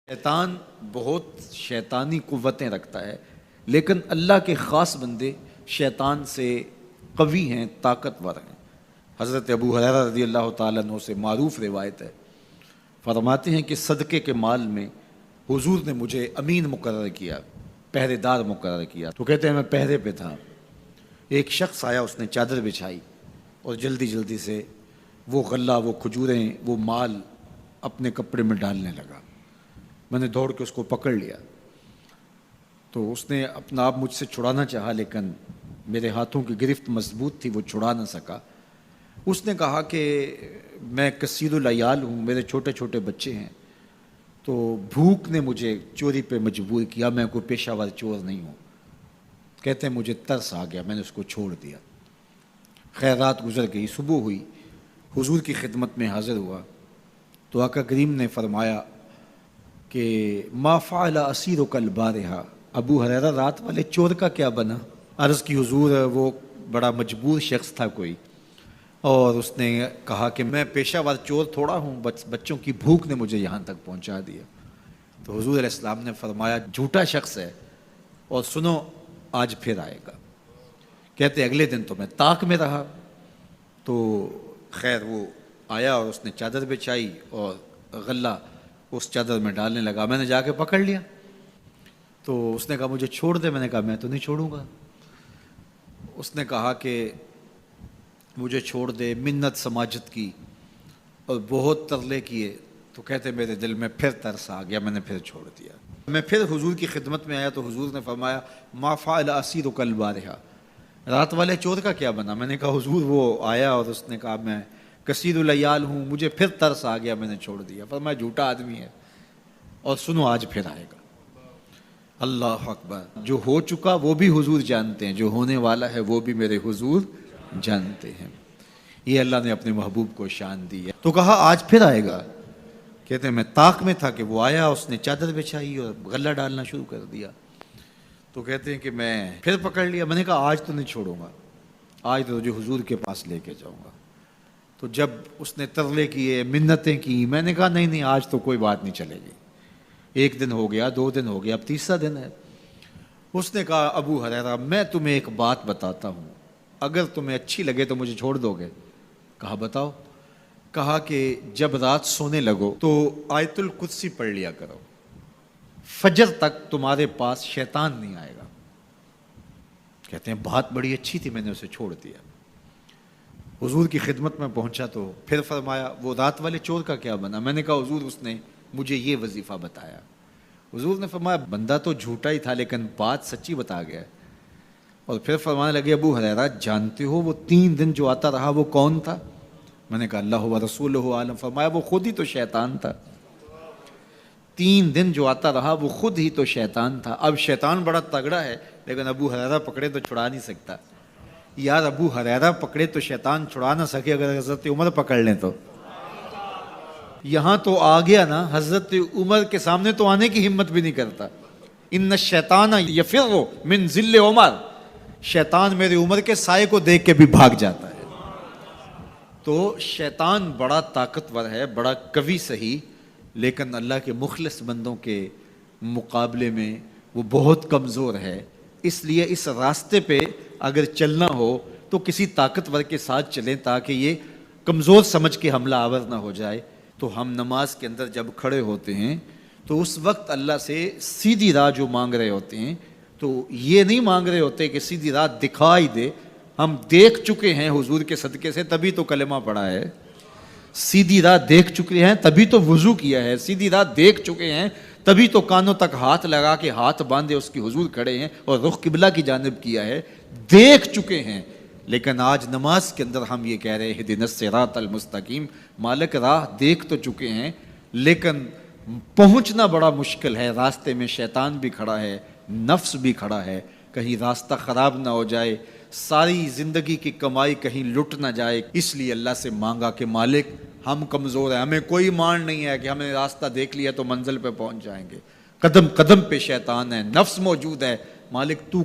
شیطان بہت شیطانی قوتیں رکھتا ہے، لیکن اللہ کے خاص بندے شیطان سے قوی ہیں، طاقتور ہیں۔ حضرت ابو ہریرہ رضی اللہ تعالیٰ عنہ سے معروف روایت ہے، فرماتے ہیں کہ صدقے کے مال میں حضور نے مجھے امین مقرر کیا، پہرے دار مقرر کیا۔ تو کہتے ہیں میں پہرے پہ تھا، ایک شخص آیا، اس نے چادر بچھائی اور جلدی جلدی سے وہ غلہ، وہ کھجوریں، وہ مال اپنے کپڑے میں ڈالنے لگا۔ میں نے دوڑ کے اس کو پکڑ لیا، تو اس نے اپنا آپ مجھ سے چھڑانا چاہا، لیکن میرے ہاتھوں کی گرفت مضبوط تھی، وہ چھڑا نہ سکا۔ اس نے کہا کہ میں کثیر العیال ہوں، میرے چھوٹے چھوٹے بچے ہیں، تو بھوک نے مجھے چوری پہ مجبور کیا، میں کوئی پیشہ ور چور نہیں ہوں۔ کہتے ہیں مجھے ترس آ گیا، میں نے اس کو چھوڑ دیا۔ خیر رات گزر گئی، صبح ہوئی، حضور کی خدمت میں حاضر ہوا تو آقا کریم نے فرمایا کہ ما فعل اسیرک البارحہ، ابو ہریرہ رات والے چور کا کیا بنا؟ عرض کی حضور وہ بڑا مجبور شخص تھا کوئی، اور اس نے کہا کہ میں پیشہ ور چور تھوڑا ہوں، بچوں کی بھوک نے مجھے یہاں تک پہنچا دیا۔ تو حضور علیہ السلام نے فرمایا جھوٹا شخص ہے، اور سنو آج پھر آئے گا۔ کہتے اگلے دن تو میں طاق میں رہا، تو خیر وہ آیا اور اس نے چادر بچھائی اور غلہ اس چادر میں ڈالنے لگا۔ میں نے جا کے پکڑ لیا، تو اس نے کہا مجھے چھوڑ دے۔ میں نے کہا میں تو نہیں چھوڑوں گا۔ اس نے کہا کہ مجھے چھوڑ دے، منت سماجت کی اور بہت ترلے کیے، تو کہتے میرے دل میں پھر ترس آ گیا، میں نے پھر چھوڑ دیا۔ میں پھر حضور کی خدمت میں آیا تو حضور نے فرمایا ما فعل اسیرک البارحہ، رات والے چور کا کیا بنا؟ میں نے کہا حضور وہ آیا اور اس نے کہا میں کثیر العیال ہوں، مجھے پھر ترس آ گیا، میں نے چھوڑ دیا۔ فرمایا جھوٹا آدمی ہے، اور سنو آج پھر آئے گا۔ اللہ اکبر! جو ہو چکا وہ بھی حضور جانتے ہیں، جو ہونے والا ہے وہ بھی میرے حضور جانتے ہیں۔ یہ اللہ نے اپنے محبوب کو شان دی ہے۔ تو کہا آج پھر آئے گا۔ کہتے ہیں میں طاق میں تھا کہ وہ آیا، اس نے چادر بچھائی اور غلہ ڈالنا شروع کر دیا۔ تو کہتے ہیں کہ میں پھر پکڑ لیا۔ میں نے کہا آج تو نہیں چھوڑوں گا، آج تو تجھے حضور کے پاس لے کے جاؤں گا۔ تو جب اس نے ترلے کیے، منتیں کی، میں نے کہا نہیں آج تو کوئی بات نہیں چلے گی۔ ایک دن ہو گیا، 2 دن ہو گیا، اب تیسرا دن ہے۔ اس نے کہا ابو ہریرہ میں تمہیں ایک بات بتاتا ہوں، اگر تمہیں اچھی لگے تو مجھے چھوڑ دو گے؟ کہا بتاؤ۔ کہا کہ جب رات سونے لگو تو آیت الکرسی پڑھ لیا کرو، فجر تک تمہارے پاس شیطان نہیں آئے گا۔ کہتے ہیں بات بڑی اچھی تھی، میں نے اسے چھوڑ دیا۔ حضور کی خدمت میں پہنچا تو پھر فرمایا وہ رات والے چور کا کیا بنا؟ میں نے کہا حضور اس نے مجھے یہ وظیفہ بتایا۔ حضور نے فرمایا بندہ تو جھوٹا ہی تھا لیکن بات سچی بتا گیا۔ اور پھر فرمانے لگے ابو ہریرہ جانتے ہو وہ 3 دن جو آتا رہا وہ کون تھا؟ میں نے کہا اللہ و رسولہ عالم۔ فرمایا وہ خود ہی تو شیطان تھا۔ 3 دن جو آتا رہا وہ خود ہی تو شیطان تھا۔ اب شیطان بڑا تگڑا ہے، لیکن ابو ہریرہ پکڑے تو چھڑا نہیں سکتا۔ یار ابو ہریرہ پکڑے تو شیطان چھڑا نہ سکے، اگر حضرت عمر پکڑ لیں تو یہاں تو آ گیا نا، حضرت عمر کے سامنے تو آنے کی ہمت بھی نہیں کرتا۔ ان الشیطان یفر من ظل عمر، شیطان میرے عمر کے سائے کو دیکھ کے بھی بھاگ جاتا ہے۔ تو شیطان بڑا طاقتور ہے، بڑا قوی صحیح، لیکن اللہ کے مخلص بندوں کے مقابلے میں وہ بہت کمزور ہے۔ اس لیے اس راستے پہ اگر چلنا ہو تو کسی طاقتور کے ساتھ چلیں تاکہ یہ کمزور سمجھ کے حملہ آور نہ ہو جائے۔ تو ہم نماز کے اندر جب کھڑے ہوتے ہیں تو اس وقت اللہ سے سیدھی راہ جو مانگ رہے ہوتے ہیں، تو یہ نہیں مانگ رہے ہوتے کہ سیدھی راہ دکھائی دے۔ ہم دیکھ چکے ہیں حضور کے صدقے سے، تبھی تو کلمہ پڑھا ہے۔ سیدھی راہ دیکھ چکے ہیں تبھی تو وضو کیا ہے۔ سیدھی راہ دیکھ چکے ہیں تبھی تو کانوں تک ہاتھ لگا کے ہاتھ باندھے اس کی حضور کھڑے ہیں اور رخ قبلہ کی جانب کیا ہے۔ دیکھ چکے ہیں، لیکن آج نماز کے اندر ہم یہ کہہ رہے ہیں اہدنا الصراط المستقیم، مالک راہ دیکھ تو چکے ہیں لیکن پہنچنا بڑا مشکل ہے۔ راستے میں شیطان بھی کھڑا ہے، نفس بھی کھڑا ہے، کہیں راستہ خراب نہ ہو جائے، ساری زندگی کی کمائی کہیں لٹ نہ جائے۔ اس لیے اللہ سے مانگا کہ مالک ہم کمزور ہیں، ہمیں کوئی مان نہیں ہے کہ ہم نے راستہ دیکھ لیا تو منزل پہ پہنچ جائیں گے۔ قدم قدم پہ شیطان ہے، نفس موجود ہے، مالک تو